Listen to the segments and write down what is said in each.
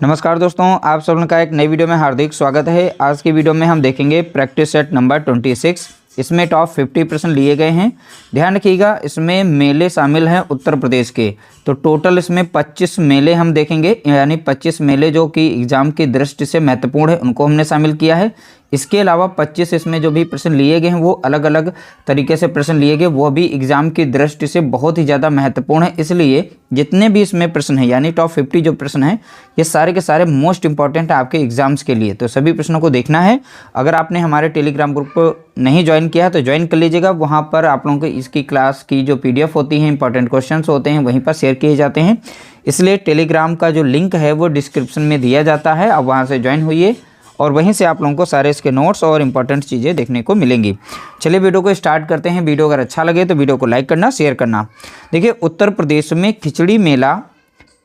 नमस्कार दोस्तों, आप सब का एक नई वीडियो में हार्दिक स्वागत है। आज की वीडियो में हम देखेंगे प्रैक्टिस सेट नंबर 26। इसमें टॉप 50% लिए गए हैं। ध्यान रखिएगा, इसमें मेले शामिल हैं उत्तर प्रदेश के। तो टोटल इसमें 25 मेले हम देखेंगे, यानी 25 मेले जो कि एग्जाम की दृष्टि से महत्वपूर्ण है उनको हमने शामिल किया है। इसके अलावा 25 इसमें जो भी प्रश्न लिए गए हैं वो अलग अलग तरीके से प्रश्न लिए गए, वो भी एग्जाम की दृष्टि से बहुत ही ज़्यादा महत्वपूर्ण है। इसलिए जितने भी इसमें प्रश्न हैं, यानी टॉप 50 जो प्रश्न हैं, ये सारे के सारे मोस्ट इंपॉर्टेंट है आपके एग्जाम्स के लिए। तो सभी प्रश्नों को देखना है। अगर आपने हमारे टेलीग्राम ग्रुप को नहीं ज्वाइन किया है तो ज्वाइन कर लीजिएगा। वहाँ पर आप लोगों को इसकी क्लास की जो PDF होती है, इंपॉर्टेंट क्वेश्चन होते हैं, वहीं पर शेयर किए जाते हैं। इसलिए टेलीग्राम का जो लिंक है वो डिस्क्रिप्शन में दिया जाता है, आप वहाँ से ज्वाइन होइए और वहीं से आप लोगों को सारे इसके नोट्स और इंपॉर्टेंट चीज़ें देखने को मिलेंगी। चलिए वीडियो को स्टार्ट करते हैं। वीडियो अगर अच्छा लगे तो वीडियो को लाइक करना, शेयर करना। देखिए, उत्तर प्रदेश में खिचड़ी मेला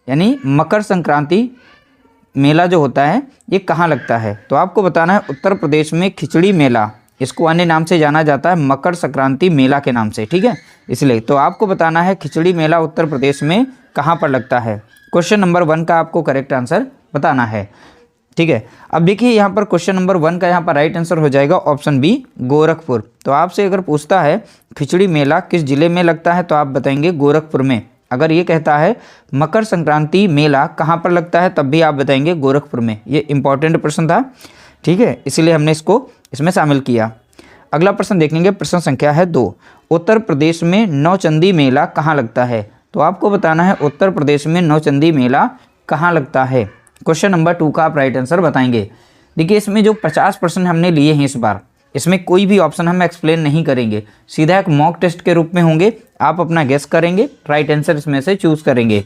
यानी मकर संक्रांति मेला जो होता है ये कहाँ लगता है? तो आपको बताना है उत्तर प्रदेश में खिचड़ी मेला, इसको अन्य नाम से जाना जाता है मकर संक्रांति मेला के नाम से, ठीक है। इसलिए तो आपको बताना है खिचड़ी मेला उत्तर प्रदेश में कहाँ पर लगता है। क्वेश्चन नंबर 1 का आपको करेक्ट आंसर बताना है, ठीक है। अब देखिए यहाँ पर क्वेश्चन नंबर 1 का यहाँ पर राइट आंसर हो जाएगा ऑप्शन बी, गोरखपुर। तो आपसे अगर पूछता है खिचड़ी मेला किस जिले में लगता है तो आप बताएंगे गोरखपुर में। अगर ये कहता है मकर संक्रांति मेला कहाँ पर लगता है तब भी आप बताएंगे गोरखपुर में। ये इंपॉर्टेंट प्रश्न था, ठीक है, इसीलिए हमने इसको इसमें शामिल किया। अगला प्रश्न देखेंगे, प्रश्न संख्या है 2। उत्तर प्रदेश में नौचंदी मेला कहाँ लगता है? तो आपको बताना है उत्तर प्रदेश में नौचंदी मेला कहाँ लगता है। क्वेश्चन नंबर 2 का आप राइट आंसर बताएंगे। देखिए, इसमें जो 50% हमने लिए हैं इस बार, इसमें कोई भी ऑप्शन हम एक्सप्लेन नहीं करेंगे, सीधा एक मॉक टेस्ट के रूप में होंगे। आप अपना गेस करेंगे, राइट आंसर इसमें से चूज करेंगे।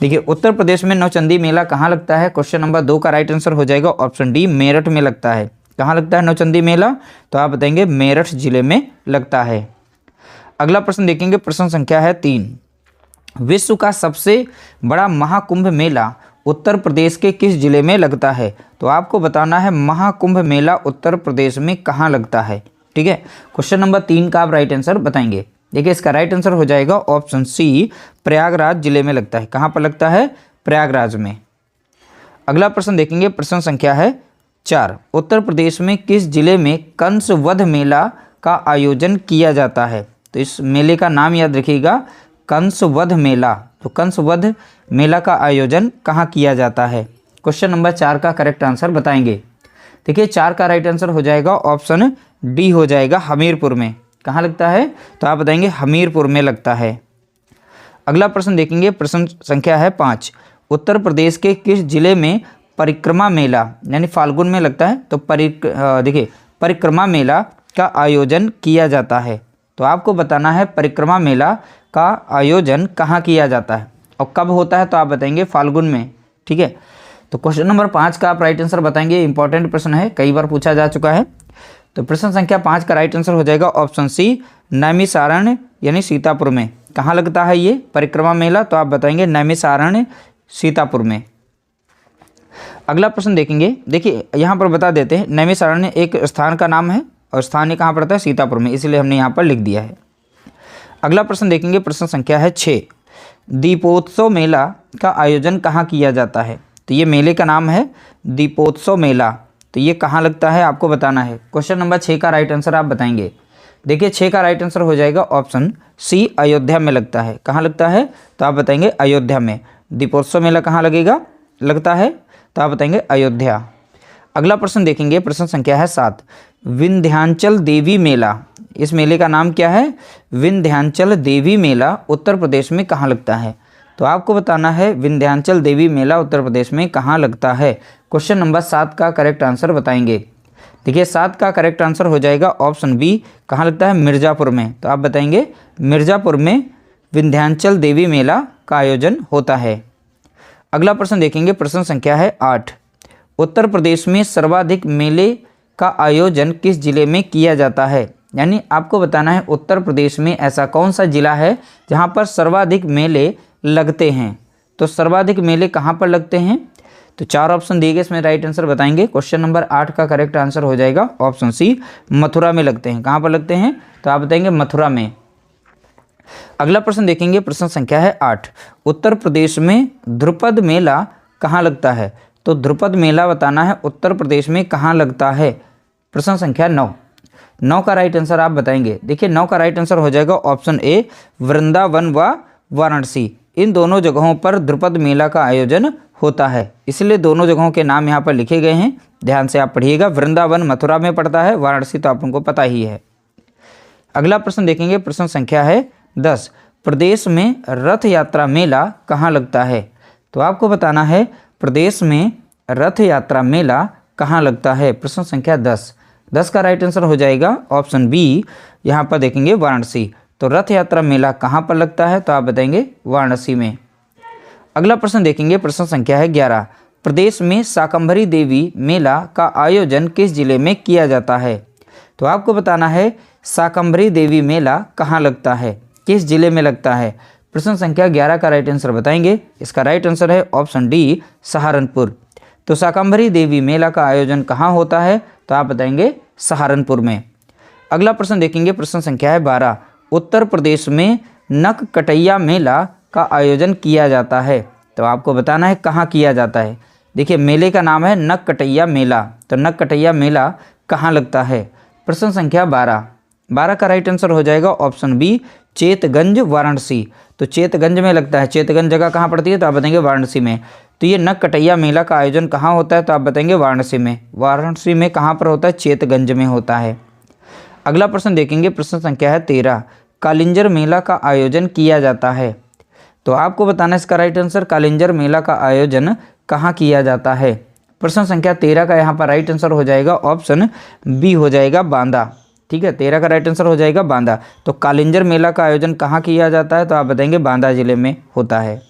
देखिए, उत्तर प्रदेश में नौचंदी मेला कहाँ लगता है? क्वेश्चन नंबर 2 का राइट आंसर हो जाएगा ऑप्शन डी, मेरठ में लगता है। कहाँ लगता है नौचंदी मेला? तो आप बताएंगे मेरठ जिले में लगता है। अगला प्रश्न देखेंगे, प्रश्न संख्या है 3। विश्व का सबसे बड़ा महाकुंभ मेला उत्तर प्रदेश के किस जिले में लगता है? तो आपको बताना है महाकुंभ मेला उत्तर प्रदेश में कहाँ लगता है, ठीक है। क्वेश्चन नंबर 3 का आप राइट आंसर बताएंगे। देखिए, इसका राइट आंसर हो जाएगा ऑप्शन सी, प्रयागराज जिले में लगता है। कहाँ पर लगता है? प्रयागराज में। अगला प्रश्न देखेंगे, प्रश्न संख्या है 4। उत्तर प्रदेश में किस जिले में कंस वध मेला का आयोजन किया जाता है? तो इस मेले का नाम याद रखिएगा, कंस वध मेला। तो कंस वध मेला का आयोजन कहाँ किया जाता है? क्वेश्चन नंबर 4 का करेक्ट आंसर बताएंगे। देखिए, 4 का राइट आंसर हो जाएगा ऑप्शन डी, हो जाएगा हमीरपुर में। कहाँ लगता है? तो आप बताएंगे हमीरपुर में लगता है। अगला प्रश्न देखेंगे, प्रश्न संख्या है 5। उत्तर प्रदेश के किस जिले में परिक्रमा मेला यानी फाल्गुन में लगता है? तो देखिए, परिक्रमा मेला का आयोजन किया जाता है। तो आपको बताना है परिक्रमा मेला का आयोजन कहाँ किया जाता है और कब होता है? तो आप बताएंगे फाल्गुन में, ठीक है। तो क्वेश्चन नंबर 5 का आप राइट आंसर बताएंगे। इंपॉर्टेंट प्रश्न है, कई बार पूछा जा चुका है। तो प्रश्न संख्या 5 का राइट आंसर हो जाएगा ऑप्शन सी, नैमिषारण्य यानी सीतापुर में। कहाँ लगता है ये परिक्रमा मेला? तो आप बताएंगे नैमिषारण्य सीतापुर में। अगला प्रश्न देखेंगे। देखिए, यहाँ पर बता देते हैं, नैमिषारण्य एक स्थान का नाम है और स्थान ये कहाँ पड़ता है? सीतापुर में, इसलिए हमने यहाँ पर लिख दिया है। अगला प्रश्न देखेंगे, प्रश्न संख्या है 6। दीपोत्सव मेला का आयोजन कहाँ किया जाता है? तो ये मेले का नाम है दीपोत्सव मेला। तो ये कहाँ लगता है आपको बताना है। क्वेश्चन नंबर 6 का राइट आंसर आप बताएंगे। देखिए, 6 का राइट आंसर हो जाएगा ऑप्शन सी, अयोध्या में लगता है। कहाँ लगता है? तो आप बताएंगे अयोध्या में। दीपोत्सव मेला कहाँ लगता है? तो आप बताएंगे अयोध्या। अगला प्रश्न देखेंगे, प्रश्न संख्या है 7। विंध्याचल देवी मेला, इस मेले का नाम क्या है? विंध्याचल देवी मेला उत्तर प्रदेश में कहाँ लगता है? तो आपको बताना है विंध्याचल देवी मेला उत्तर प्रदेश में कहाँ लगता है। क्वेश्चन नंबर 7 का करेक्ट आंसर बताएंगे। देखिए, 7 का करेक्ट आंसर हो जाएगा ऑप्शन बी, कहाँ लगता है? मिर्ज़ापुर में। तो आप बताएंगे मिर्ज़ापुर में विंध्याचल देवी मेला का आयोजन होता है। अगला प्रश्न देखेंगे, प्रश्न संख्या है 8। उत्तर प्रदेश में सर्वाधिक मेले का आयोजन किस जिले में किया जाता है? यानी आपको बताना है उत्तर प्रदेश में ऐसा कौन सा जिला है जहाँ पर सर्वाधिक मेले लगते हैं। तो सर्वाधिक मेले कहाँ पर लगते हैं? तो 4 ऑप्शन दिए गए, इसमें राइट आंसर बताएंगे। क्वेश्चन नंबर 8 का करेक्ट आंसर हो जाएगा ऑप्शन सी, मथुरा में लगते हैं। कहाँ पर लगते हैं? तो आप बताएंगे मथुरा में। अगला प्रश्न देखेंगे, प्रश्न संख्या है 8। उत्तर प्रदेश में ध्रुपद मेला कहाँ लगता है? तो ध्रुपद मेला बताना है उत्तर प्रदेश में कहाँ लगता है। प्रश्न संख्या 9। 9 का राइट आंसर आप बताएंगे। देखिए 9 का राइट आंसर हो जाएगा ऑप्शन ए, वृंदावन व वाराणसी। इन दोनों जगहों पर ध्रुपद मेला का आयोजन होता है, इसलिए दोनों जगहों के नाम यहाँ पर लिखे गए हैं। ध्यान से आप पढ़िएगा। वृंदावन मथुरा में पड़ता है, वाराणसी तो आप उनको पता ही है। अगला प्रश्न देखेंगे, प्रश्न संख्या है 10। प्रदेश में रथ यात्रा मेला कहाँ लगता है। तो आपको बताना है प्रदेश में रथ यात्रा मेला कहाँ लगता है। प्रश्न संख्या 10। 10 का राइट आंसर हो जाएगा ऑप्शन बी, यहाँ पर देखेंगे वाराणसी। तो रथ यात्रा मेला कहाँ पर लगता है, तो आप बताएंगे वाराणसी में। अगला प्रश्न देखेंगे, प्रश्न संख्या है 11। प्रदेश में शाकंभरी देवी मेला का आयोजन किस जिले में किया जाता है। तो आपको बताना है शाकंभरी देवी मेला कहाँ लगता है, किस जिले में लगता है। प्रश्न संख्या 11 का राइट आंसर बताएंगे। इसका राइट आंसर है ऑप्शन डी, सहारनपुर। तो शाकंभरी देवी मेला का आयोजन कहाँ होता है, तो आप बताएंगे सहारनपुर में। अगला प्रश्न देखेंगे, प्रश्न संख्या है 12। उत्तर प्रदेश में नक कटैया मेला का आयोजन किया जाता है। तो आपको बताना है कहाँ किया जाता है। देखिए मेले का नाम है नक कटैया मेला। तो नक कटैया मेला कहाँ लगता है। प्रश्न संख्या 12। 12 का राइट आंसर हो जाएगा ऑप्शन बी, चेतगंज वाराणसी। तो चेतगंज में लगता है। चेतगंज जगह कहाँ पड़ती है, तो आप बताएंगे वाराणसी में। तो ये नक कटैया मेला का आयोजन कहाँ होता है, तो आप बताएंगे वाराणसी में। वाराणसी में कहाँ पर होता है, चेतगंज में होता है। अगला प्रश्न देखेंगे, प्रश्न संख्या है 13। कालिंजर मेला का आयोजन किया जाता है। तो आपको बताना है इसका राइट आंसर, कालिंजर मेला का आयोजन कहाँ किया जाता है। प्रश्न संख्या 13 का यहाँ पर राइट आंसर हो जाएगा ऑप्शन बी, हो जाएगा बांदा। ठीक है, 13 का राइट आंसर हो जाएगा बांदा। तो कालिंजर मेला का आयोजन कहाँ किया जाता है, तो आप बताएंगे बांदा जिले में होता है।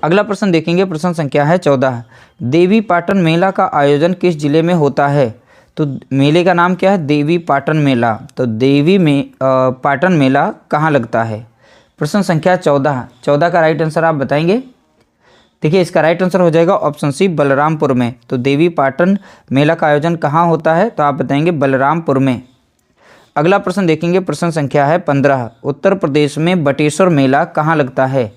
अगला प्रश्न देखेंगे, प्रश्न संख्या है 14। देवी पाटन मेला का आयोजन किस जिले में होता है। तो मेले का नाम क्या है, देवी पाटन मेला। तो देवी में पाटन मेला कहाँ लगता है। प्रश्न संख्या 14। 14 का राइट आंसर आप बताएंगे। देखिए इसका राइट आंसर हो जाएगा ऑप्शन सी, बलरामपुर में। तो देवी पाटन मेला का आयोजन कहाँ होता है, तो आप बताएंगे बलरामपुर में। अगला प्रश्न देखेंगे, प्रश्न संख्या है 15। उत्तर प्रदेश में बटेश्वर मेला कहाँ लगता है।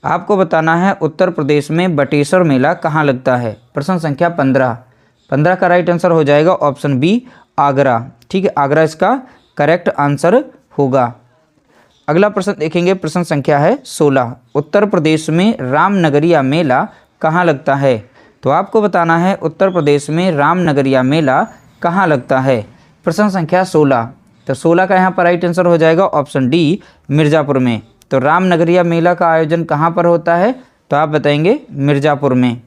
आपको बताना है उत्तर प्रदेश में बटेश्वर मेला कहाँ लगता है। प्रश्न संख्या 15। 15 का राइट आंसर हो जाएगा ऑप्शन बी, आगरा। ठीक है, आगरा इसका करेक्ट आंसर होगा। अगला प्रश्न देखेंगे, प्रश्न संख्या है 16। उत्तर प्रदेश में रामनगरिया मेला कहाँ लगता है। तो आपको बताना है उत्तर प्रदेश में रामनगरिया मेला कहाँ लगता है। प्रश्न संख्या 16। तो 16 का यहाँ पर राइट आंसर हो जाएगा ऑप्शन डी, मिर्ज़ापुर में। तो रामनगरिया मेला का आयोजन कहाँ पर होता है, तो आप बताएंगे मिर्ज़ापुर में।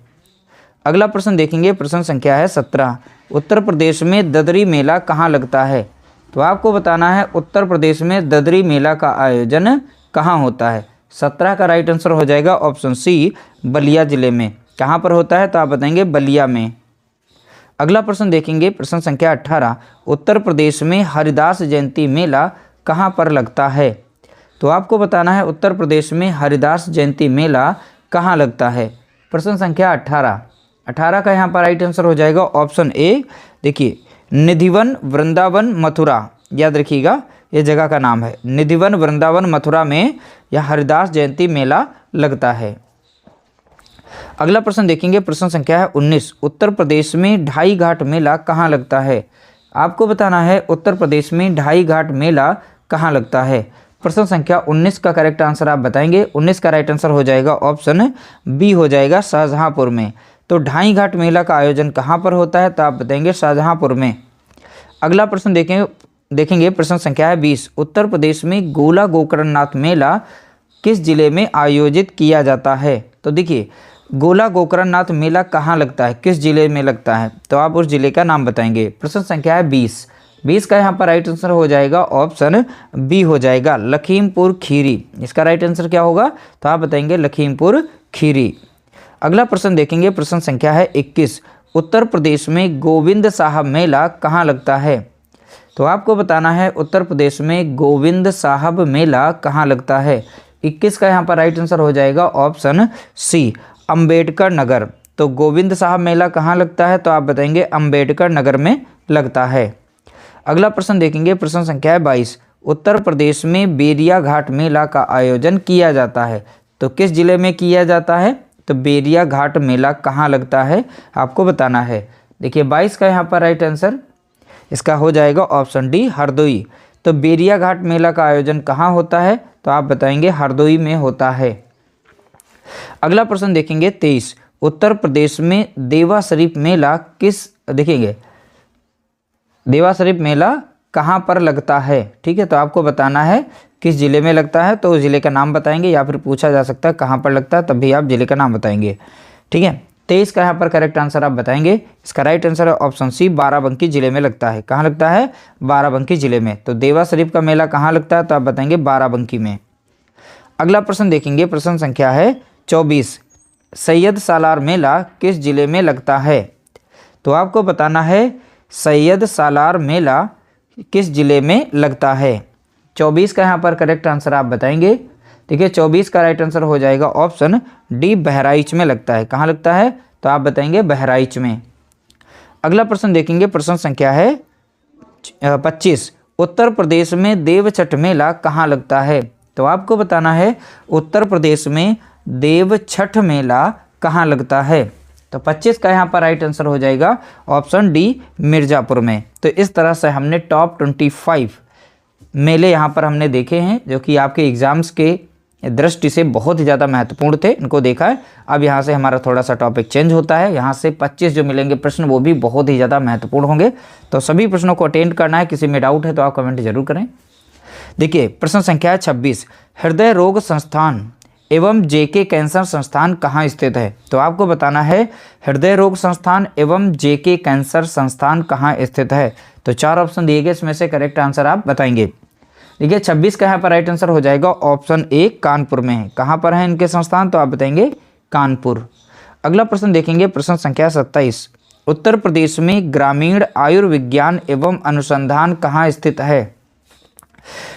अगला प्रश्न देखेंगे, प्रश्न संख्या है 17। उत्तर प्रदेश में ददरी मेला कहाँ लगता है। तो आपको बताना है उत्तर प्रदेश में ददरी मेला का आयोजन कहाँ होता है। 17 का राइट आंसर हो जाएगा ऑप्शन सी, बलिया जिले में। कहाँ पर होता है, तो आप बताएंगे बलिया में। अगला प्रश्न देखेंगे, प्रश्न संख्या 18। उत्तर प्रदेश में हरिदास जयंती मेला कहाँ पर लगता है। तो आपको बताना है उत्तर प्रदेश में हरिदास जयंती मेला कहाँ लगता है। प्रश्न संख्या 18। 18 का यहाँ पर राइट आंसर हो जाएगा ऑप्शन ए। देखिए निधिवन वृंदावन मथुरा, याद रखिएगा ये जगह का नाम है। निधिवन वृंदावन मथुरा में यह हरिदास जयंती मेला लगता है। अगला प्रश्न देखेंगे, प्रश्न संख्या है 19। उत्तर प्रदेश में ढाई घाट मेला कहाँ लगता है। आपको बताना है उत्तर प्रदेश में ढाई घाट मेला कहाँ लगता है। प्रश्न संख्या 19 का करेक्ट आंसर आप बताएंगे। 19 का राइट आंसर हो जाएगा ऑप्शन बी, हो जाएगा शाहजहांपुर में। तो ढाई घाट मेला का आयोजन कहाँ पर होता है, तो आप बताएंगे शाहजहांपुर में। अगला प्रश्न देखेंगे, प्रश्न संख्या है 20। उत्तर प्रदेश में गोला गोकर्णनाथ मेला किस जिले में आयोजित किया जाता है। तो देखिए गोला गोकर्णनाथ मेला कहाँ लगता है, किस जिले में लगता है, तो आप उस जिले का नाम बताएंगे। प्रश्न संख्या है 20। 20 का यहाँ पर राइट आंसर हो जाएगा ऑप्शन बी, हो जाएगा लखीमपुर खीरी। इसका राइट आंसर क्या होगा, तो आप बताएंगे लखीमपुर खीरी। अगला प्रश्न देखेंगे, प्रश्न संख्या है 21। उत्तर प्रदेश में गोविंद साहब मेला कहाँ लगता है। तो आपको बताना है उत्तर प्रदेश में गोविंद साहब मेला कहाँ लगता है। 21 का यहाँ पर राइट आंसर हो जाएगा ऑप्शन सी, अंबेडकर नगर। तो गोविंद साहब मेला कहाँ लगता है, तो आप बताएंगे अंबेडकर नगर में लगता है। अगला प्रश्न देखेंगे, प्रश्न संख्या है 22। उत्तर प्रदेश में बेरिया घाट मेला का आयोजन किया जाता है। तो किस जिले में किया जाता है, तो बेरिया घाट मेला कहाँ लगता है, आपको बताना है। देखिए 22 का यहाँ पर राइट आंसर इसका हो जाएगा ऑप्शन डी हरदोई। तो बेरिया घाट मेला का आयोजन कहाँ होता है, तो आप बताएंगे हरदोई में होता है। अगला प्रश्न देखेंगे 23, उत्तर प्रदेश में देवा शरीफ मेला देखेंगे देवा शरीफ मेला कहाँ पर लगता है। ठीक है, तो आपको बताना है किस जिले में लगता है, तो उस जिले का नाम बताएंगे, या फिर पूछा जा सकता है कहाँ पर लगता है, तब भी आप जिले का नाम बताएंगे। ठीक है, 23 का यहाँ पर करेक्ट आंसर आप बताएंगे। इसका राइट आंसर है ऑप्शन सी, बाराबंकी जिले में लगता है। कहाँ लगता है, बाराबंकी जिले में। तो देवा शरीफ का मेला कहाँ लगता है, तो आप बताएंगे बाराबंकी में। अगला प्रश्न देखेंगे, प्रश्न संख्या है 24, सैयद सालार मेला किस जिले में लगता है। तो आपको बताना है सैयद सालार मेला किस जिले में लगता है। 24 का यहाँ पर करेक्ट आंसर आप बताएंगे। देखिए 24 का राइट आंसर हो जाएगा ऑप्शन डी, बहराइच में लगता है। कहाँ लगता है, तो आप बताएंगे बहराइच में। अगला प्रश्न देखेंगे, प्रश्न संख्या है 25, उत्तर प्रदेश में देव छठ मेला कहाँ लगता है। तो आपको बताना है उत्तर प्रदेश में देव छठ मेला कहाँ लगता है। तो 25 का यहाँ पर राइट आंसर हो जाएगा ऑप्शन डी, मिर्ज़ापुर में। तो इस तरह से हमने टॉप 25 मेले यहाँ पर हमने देखे हैं, जो कि आपके एग्ज़ाम्स के दृष्टि से बहुत ही ज़्यादा महत्वपूर्ण थे, इनको देखा है। अब यहाँ से हमारा थोड़ा सा टॉपिक चेंज होता है, यहाँ से 25 जो मिलेंगे प्रश्न वो भी बहुत ही ज़्यादा महत्वपूर्ण होंगे। तो सभी प्रश्नों को अटेंड करना है, किसी में डाउट है तो आप कमेंट जरूर करें। देखिए प्रश्न संख्या 26, हृदय रोग संस्थान एवं जेके कैंसर संस्थान कहाँ स्थित है। तो आपको बताना है हृदय रोग संस्थान एवं जेके कैंसर संस्थान कहाँ स्थित है। तो 4 ऑप्शन दिए गए, इसमें से करेक्ट आंसर आप बताएंगे। देखिए 26 का यहाँ पर राइट आंसर हो जाएगा ऑप्शन ए, कानपुर में है। कहाँ पर है इनके संस्थान, तो आप बताएंगे कानपुर। अगला प्रश्न देखेंगे, प्रश्न संख्या 27, उत्तर प्रदेश में ग्रामीण आयुर्विज्ञान एवं अनुसंधान कहाँ स्थित है।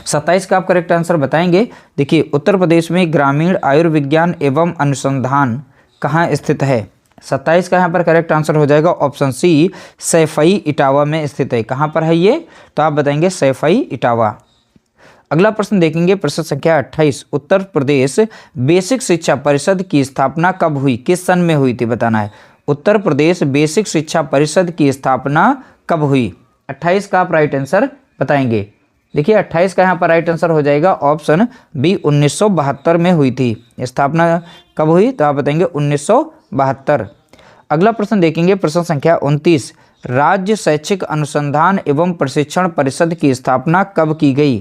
27 का आप करेक्ट आंसर बताएंगे। देखिए उत्तर प्रदेश में ग्रामीण आयुर्विज्ञान एवं अनुसंधान कहाँ स्थित है। 27 का यहाँ पर करेक्ट आंसर हो जाएगा ऑप्शन सी, सैफई इटावा में स्थित है। कहाँ पर है ये, तो आप बताएंगे सैफई इटावा। अगला प्रश्न देखेंगे, प्रश्न संख्या 28, उत्तर प्रदेश बेसिक शिक्षा परिषद की स्थापना कब हुई, किस सन में हुई थी, बताना है। उत्तर प्रदेश बेसिक शिक्षा परिषद की स्थापना कब हुई। 28 का आप राइट आंसर बताएंगे। देखिए 28 का यहाँ पर राइट आंसर हो जाएगा ऑप्शन बी, 1972 में हुई थी। स्थापना कब हुई, तो आप बताएंगे 1972। अगला प्रश्न देखेंगे, प्रश्न संख्या 29, राज्य शैक्षिक अनुसंधान एवं प्रशिक्षण परिषद की स्थापना कब की गई।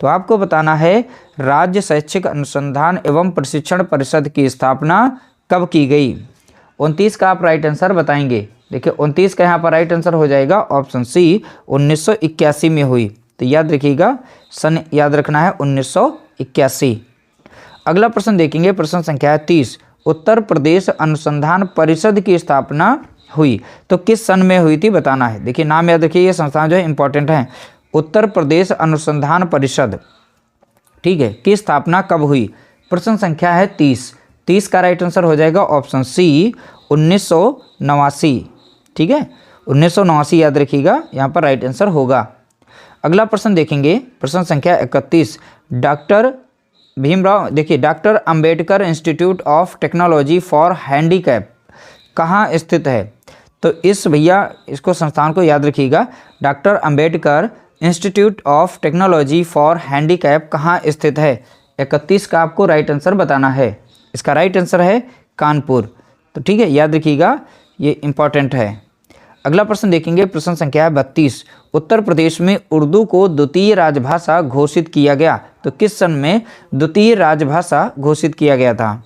तो आपको बताना है राज्य शैक्षिक अनुसंधान एवं प्रशिक्षण परिषद की स्थापना कब की गई। 29 का आप राइट आंसर बताएंगे। देखिए 29 का यहाँ पर राइट आंसर हो जाएगा ऑप्शन सी, 1981 में हुई। तो याद रखिएगा, सन याद रखना है 1981। अगला प्रश्न देखेंगे, प्रश्न संख्या 30, उत्तर प्रदेश अनुसंधान परिषद की स्थापना हुई तो किस सन में हुई थी, बताना है। देखिए नाम याद रखिए, ये संस्थान जो है इंपॉर्टेंट है। उत्तर प्रदेश अनुसंधान परिषद, ठीक है, की स्थापना कब हुई। प्रश्न संख्या है 30। 30 का राइट आंसर हो जाएगा ऑप्शन सी, 1989। ठीक है, 1989 याद रखिएगा, यहाँ पर राइट आंसर होगा। अगला प्रश्न देखेंगे, प्रश्न संख्या 31, डॉक्टर भीमराव, देखिए doctor Ambedkar institute of technology for handicap कहाँ स्थित है। तो इस भैया इसको संस्थान को याद रखिएगा, doctor Ambedkar institute of technology for handicap कहाँ स्थित है। 31 का आपको राइट आंसर बताना है। इसका राइट आंसर है कानपुर। तो ठीक है, याद रखिएगा, ये इंपॉर्टेंट है। अगला प्रश्न देखेंगे, प्रश्न संख्या 32, उत्तर प्रदेश में उर्दू को द्वितीय राजभाषा घोषित किया गया तो किस सन में द्वितीय राजभाषा घोषित किया गया था।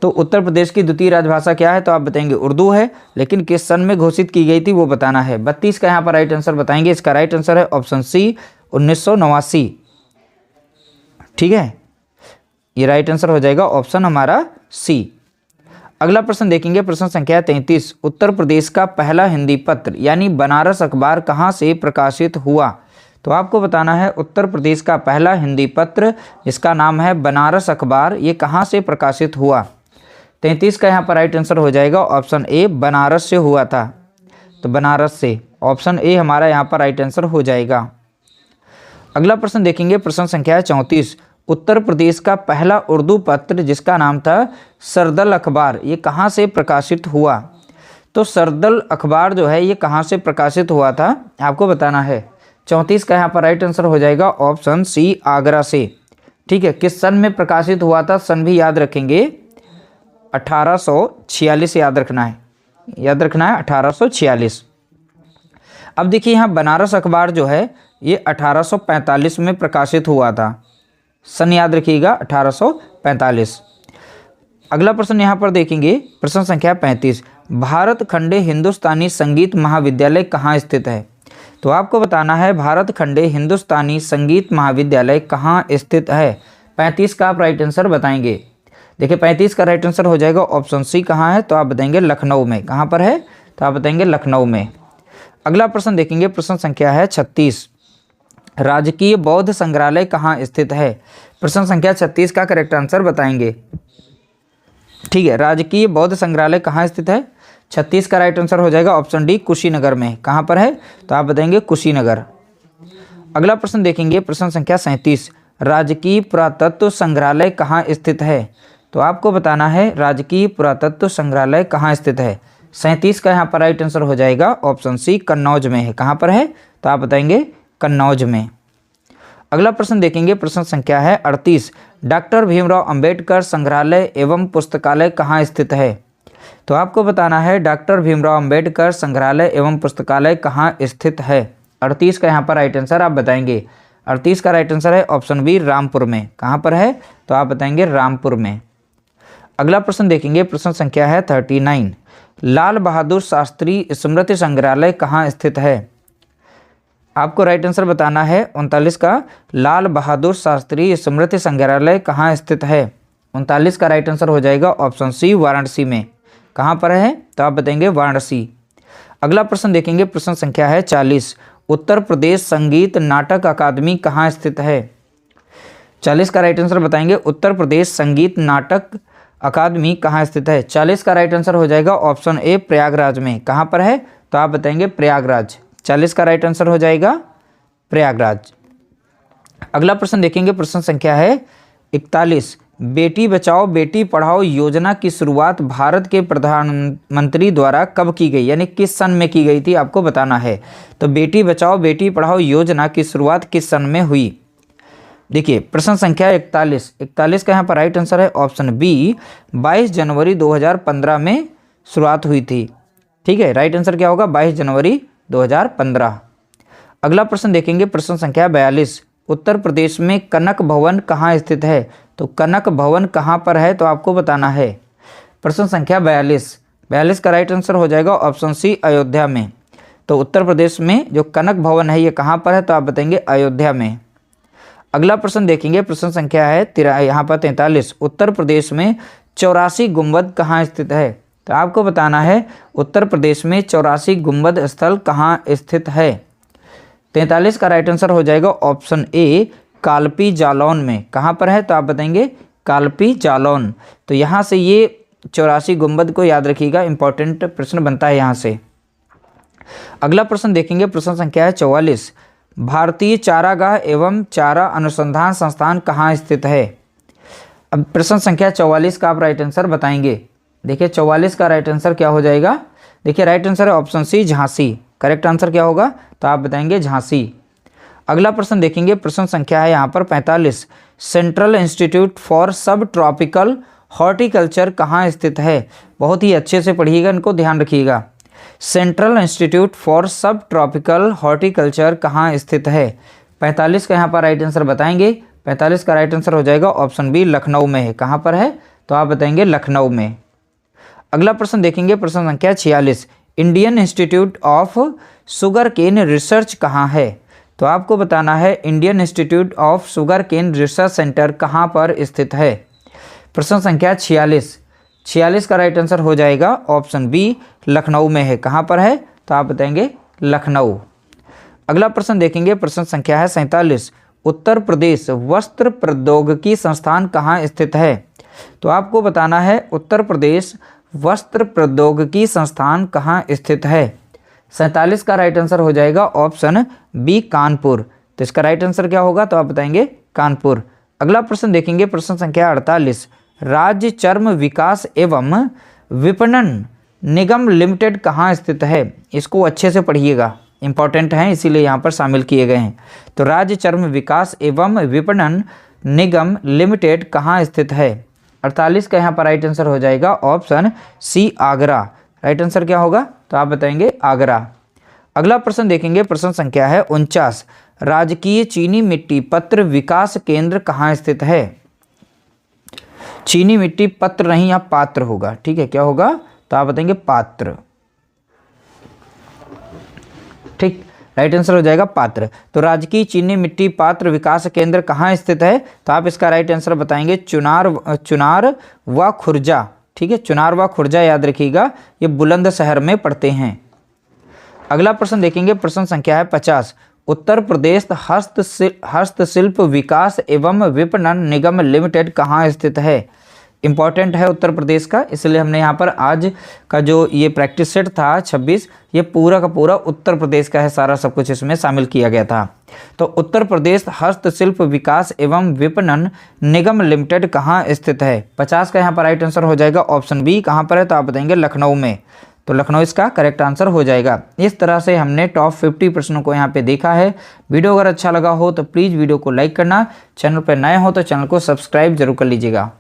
तो उत्तर प्रदेश की द्वितीय राजभाषा क्या है, तो आप बताएंगे उर्दू है, लेकिन किस सन में घोषित की गई थी वो बताना है। 32 का यहाँ पर राइट आंसर बताएंगे। इसका राइट आंसर है ऑप्शन सी, 1989। ठीक है, ये राइट आंसर हो जाएगा ऑप्शन हमारा सी। अगला प्रश्न देखेंगे, प्रश्न संख्या 33, उत्तर प्रदेश का पहला हिंदी पत्र यानी बनारस अखबार कहाँ से प्रकाशित हुआ। तो आपको बताना है उत्तर प्रदेश का पहला हिंदी पत्र जिसका नाम है बनारस अखबार, ये कहाँ से प्रकाशित हुआ। 33 का यहाँ पर राइट आंसर हो जाएगा ऑप्शन ए, बनारस से हुआ था। तो बनारस से, ऑप्शन ए हमारा यहाँ पर राइट आंसर हो जाएगा। अगला प्रश्न देखेंगे, प्रश्न संख्या 34, उत्तर प्रदेश का पहला उर्दू पत्र जिसका नाम था सरदल अखबार, ये कहाँ से प्रकाशित हुआ? तो सरदल अखबार जो है ये कहाँ से प्रकाशित हुआ था आपको बताना है। 34 का यहाँ पर राइट आंसर हो जाएगा ऑप्शन सी, आगरा से। ठीक है, किस सन में प्रकाशित हुआ था? सन भी याद रखेंगे, 1846 याद रखना है, 1846। अब देखिए यहाँ बनारस अखबार जो है ये 1845 में प्रकाशित हुआ था, सन याद रखिएगा 1845। अगला प्रश्न यहाँ पर देखेंगे, प्रश्न संख्या 35, भारत खंडे हिंदुस्तानी संगीत महाविद्यालय कहाँ स्थित है? तो आपको बताना है भारत खंडे हिंदुस्तानी संगीत महाविद्यालय कहाँ स्थित है। 35 का आप राइट आंसर बताएंगे। देखिए 35 का राइट आंसर हो जाएगा ऑप्शन सी, कहाँ है? तो आप बताएंगे लखनऊ में। कहाँ पर है? तो आप बताएंगे लखनऊ में। अगला प्रश्न देखेंगे, प्रश्न संख्या है 36, राजकीय बौद्ध संग्रहालय कहाँ स्थित है? प्रश्न संख्या 36 का करेक्ट आंसर बताएंगे। ठीक है, राजकीय बौद्ध संग्रहालय कहाँ स्थित है? 36 का राइट आंसर हो जाएगा ऑप्शन डी, कुशीनगर में। कहाँ पर है? तो आप बताएंगे कुशीनगर। अगला प्रश्न देखेंगे, प्रश्न संख्या 37, राजकीय पुरातत्व संग्रहालय कहाँ स्थित है? तो आपको बताना है राजकीय पुरातत्व संग्रहालय कहाँ स्थित है। 37 का यहाँ पर राइट आंसर हो जाएगा ऑप्शन सी, कन्नौज में है। कहाँ पर है? तो आप बताएंगे कन्नौज में। अगला प्रश्न देखेंगे, प्रश्न संख्या है 38, डॉक्टर भीमराव अंबेडकर संग्रहालय एवं पुस्तकालय कहाँ स्थित है? तो आपको बताना है डॉक्टर भीमराव अंबेडकर संग्रहालय एवं पुस्तकालय कहाँ स्थित है। 38 का यहाँ पर राइट आंसर आप बताएंगे। 38 का राइट आंसर है ऑप्शन बी, रामपुर में। कहाँ पर है? तो आप बताएंगे रामपुर में। अगला प्रश्न देखेंगे, प्रश्न संख्या है 39, लाल बहादुर शास्त्री स्मृति संग्रहालय कहाँ स्थित है? आपको राइट आंसर बताना है 39 का, लाल बहादुर शास्त्री स्मृति संग्रहालय कहाँ स्थित है। 39 का राइट आंसर हो जाएगा ऑप्शन सी, वाराणसी में। कहाँ पर है? तो आप बताएंगे वाराणसी। अगला प्रश्न देखेंगे, प्रश्न संख्या है 40, उत्तर प्रदेश संगीत नाटक अकादमी कहाँ स्थित है? 40 का राइट आंसर बताएंगे, उत्तर प्रदेश संगीत नाटक अकादमी कहाँ स्थित है। 40 का राइट आंसर हो जाएगा ऑप्शन ए, प्रयागराज में। कहाँ पर है? तो आप बताएंगे प्रयागराज। 40 का राइट आंसर हो जाएगा प्रयागराज। अगला प्रश्न देखेंगे, प्रश्न संख्या है 41, बेटी बचाओ बेटी पढ़ाओ योजना की शुरुआत भारत के प्रधानमंत्री द्वारा कब की गई, यानी किस सन में की गई थी आपको बताना है। तो बेटी बचाओ बेटी पढ़ाओ योजना की शुरुआत किस सन में हुई? देखिए प्रश्न संख्या 41 का यहाँ पर राइट आंसर है ऑप्शन बी, 22 जनवरी 2015 में शुरुआत हुई थी। ठीक है, राइट आंसर क्या होगा? 22 जनवरी 2015। अगला प्रश्न देखेंगे, प्रश्न संख्या 42, उत्तर प्रदेश में कनक भवन कहाँ स्थित है? तो कनक भवन कहाँ पर है? तो आपको बताना है। प्रश्न संख्या 42 का राइट आंसर हो जाएगा ऑप्शन सी, अयोध्या में। तो उत्तर प्रदेश में जो कनक भवन है ये कहाँ पर है? तो आप बताएंगे अयोध्या में। अगला प्रश्न देखेंगे, प्रश्न संख्या है यहाँ पर 43, उत्तर प्रदेश में 84 गुंबद कहाँ स्थित है? तो आपको बताना है उत्तर प्रदेश में 84 गुंबद स्थल कहाँ स्थित है। 43 का राइट आंसर हो जाएगा ऑप्शन ए, कालपी जालौन में। कहाँ पर है? तो आप बताएंगे कालपी जालौन। तो यहाँ से ये 84 गुंबद को याद रखिएगा, इंपॉर्टेंट प्रश्न बनता है यहाँ से। अगला प्रश्न देखेंगे, प्रश्न संख्या है 44, भारतीय चारागाह एवं चारा अनुसंधान संस्थान कहाँ स्थित है? अब प्रश्न संख्या 44 का आप राइट आंसर बताएंगे। देखिए 44 का राइट आंसर क्या हो जाएगा? देखिए राइट आंसर है option C, Jhansi. Correct answer क्या होगा? तो आप बताएंगे झांसी। अगला प्रश्न देखेंगे, प्रश्न संख्या है यहाँ पर 45, सेंट्रल इंस्टीट्यूट फॉर सब ट्रॉपिकल हॉर्टिकल्चर कहाँ स्थित है? बहुत ही अच्छे से पढ़िएगा, इनको ध्यान रखिएगा। सेंट्रल इंस्टीट्यूट फॉर सब ट्रॉपिकल हॉर्टिकल्चर कहाँ स्थित है? 45 का यहाँ पर राइट आंसर बताएंगे। 45 का राइट आंसर हो जाएगा ऑप्शन बी, लखनऊ में है। कहाँ पर है? तो आप बताएंगे लखनऊ में। अगला प्रश्न देखेंगे, प्रश्न संख्या 46, Indian institute of sugarcane research कहाँ है? तो आपको बताना है Indian institute of sugarcane research centre कहाँ पर स्थित है। प्रश्न संख्या 46 का राइट आंसर हो जाएगा ऑप्शन बी, लखनऊ में है। कहाँ पर है? तो आप बताएंगे लखनऊ। अगला प्रश्न देखेंगे, प्रश्न संख्या है 47, उत्तर प्रदेश वस्त्र प्रौद्योगिकी संस्थान कहाँ स्थित है? तो आपको बताना है उत्तर प्रदेश वस्त्र प्रौद्योगिकी संस्थान कहाँ स्थित है। 47 का राइट आंसर हो जाएगा ऑप्शन बी, कानपुर। तो इसका राइट आंसर क्या होगा? तो आप बताएंगे कानपुर। अगला प्रश्न देखेंगे, प्रश्न संख्या 48, राज्य चर्म विकास एवं विपणन निगम लिमिटेड कहाँ स्थित है? इसको अच्छे से पढ़िएगा, इंपॉर्टेंट हैं इसीलिए यहाँ पर शामिल किए गए हैं। तो राज्य चर्म विकास एवं विपणन निगम लिमिटेड कहाँ स्थित है? 48 का यहाँ पर राइट आंसर हो जाएगा option C, Agra. Right answer क्या होगा? तो आप बताएंगे आगरा। अगला प्रश्न देखेंगे, प्रश्न संख्या है 49, राजकीय चीनी मिट्टी पत्र विकास केंद्र कहाँ स्थित है? चीनी मिट्टी पत्र नहीं, यहाँ पात्र होगा, ठीक है, क्या होगा? तो आप बताएंगे पात्र, ठीक, राइट आंसर हो जाएगा पात्र। तो राजकीय चीनी मिट्टी पात्र विकास केंद्र कहाँ स्थित है? तो आप इसका राइट आंसर बताएंगे चुनार व खुर्जा, ठीक है, चुनार व खुर्जा याद रखिएगा, ये बुलंदशहर में पड़ते हैं। अगला प्रश्न देखेंगे, प्रश्न संख्या है 50, उत्तर प्रदेश हस्तशिल्प विकास एवं विपणन निगम लिमिटेड कहाँ स्थित है? इंपॉर्टेंट है उत्तर प्रदेश का, इसलिए हमने यहाँ पर आज का जो ये प्रैक्टिस सेट था 26, ये पूरा का पूरा उत्तर प्रदेश का है, सारा सब कुछ इसमें शामिल किया गया था। तो उत्तर प्रदेश हस्तशिल्प विकास एवं विपणन निगम लिमिटेड कहाँ स्थित है? 50 का यहाँ पर राइट आंसर हो जाएगा ऑप्शन बी। कहाँ पर है? तो आप बताएंगे लखनऊ में। तो लखनऊ इसका करेक्ट आंसर हो जाएगा। इस तरह से हमने टॉप 50 प्रश्नों को यहाँ पे देखा है। वीडियो अगर अच्छा लगा हो तो प्लीज़ वीडियो को लाइक करना, चैनल पर नए हो तो चैनल को सब्सक्राइब जरूर कर लीजिएगा।